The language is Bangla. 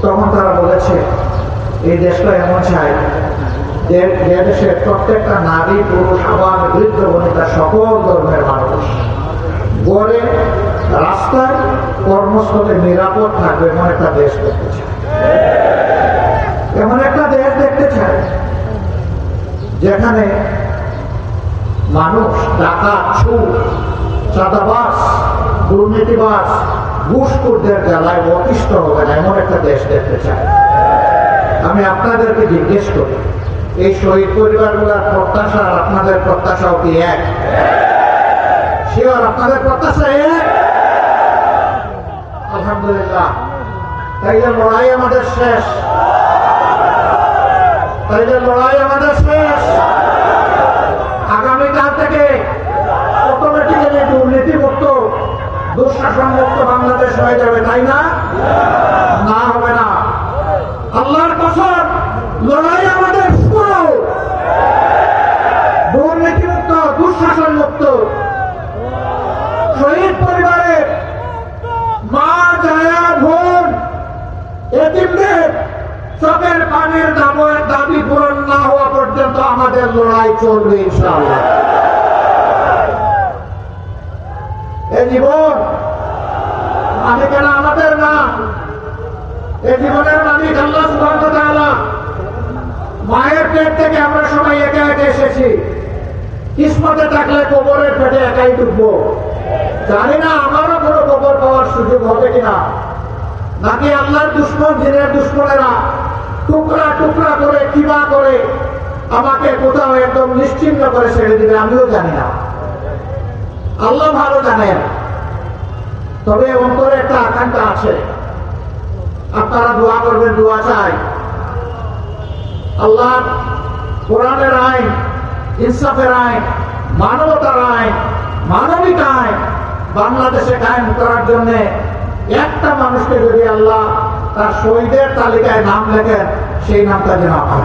তখন তারা বলেছে এই দেশটা এমন চাই যে দেশের প্রত্যেকটা নারী পুরুষ আবার বৃদ্ধ বনিতা সকল ধর্মের মানুষ গড়ে রাস্তায় কর্মস্থলে নিরাপদ থাকবে এমন একটা দেশ দেখতে চায়। এমন একটা দেশ দেখতে চায় যেখানে মানুষ ডাকাত, চোর, চাঁদাবাজ, দুর্নীতিবাজ, ঘুষখোরদের জ্বালায় অতিষ্ঠ হবে না এমন একটা দেশ দেখতে চায়। আমি আপনাদেরকে জিজ্ঞেস করি এই শহীদ পরিবারগুলোর প্রত্যাশা আর আপনাদের প্রত্যাশাও কি এক? শিওর আপনাদের প্রত্যাশা এক? আলহামদুলিল্লাহ। তাইলে লড়াই আমাদের শেষ, তাইলে লড়াই আমাদের শেষ। আগামীকাল থেকে অটোমেটিক্যালি দুর্নীতিমুক্ত দুঃশাসন মুক্ত বাংলাদেশ হয়ে যাবে, তাই না? না, হবে না। আল্লাহর কসম, লড়াই আমাদের শুরু। দুর্নীতিমুক্ত, দুঃশাসন মুক্ত, শহীদ পরিবারের মা, জায়া, বোন, এতিমদের চোখের পানির দাবি পূরণ না হওয়া পর্যন্ত আমাদের লড়াই চলবে ইনশাআল্লাহ। এই জীবন মালিকানা আমাদের না, এই জীবনের মালিক আল্লাহ সুবহানাহু ওয়া তাআলা। মায়ের পেট থেকে আমরা সবাই একে একে এসেছি, কিসমতে থাকলে কবরের পেটে একাই ঢুকবো। জানি না আমারও কোনো কবর পাওয়ার সুযোগ হবে কিনা, নাকি আল্লাহর দুশ্মন, জিনের দুশ্মনেরা টুকরা টুকরা করে কিবা করে আমাকে কোথাও একদম নিশ্চিন্ত করে ছেড়ে দিবে, আমিও জানি না। আল্লাহ ভালো জানেন। তবে অন্তরে একটা আকাঙ্ক্ষা আছে, আপনারা দোয়া করবেন, দোয়া চাই আল্লাহ কোরআনের আইন, ইনসাফের আইন, মানবতার আইন, মানবিক আইন বাংলাদেশে কায়েম করার জন্য একটা মানুষকে যদি আল্লাহ তার শহীদের তালিকায় নাম লেখেন, সেই নামটা যেন আপনার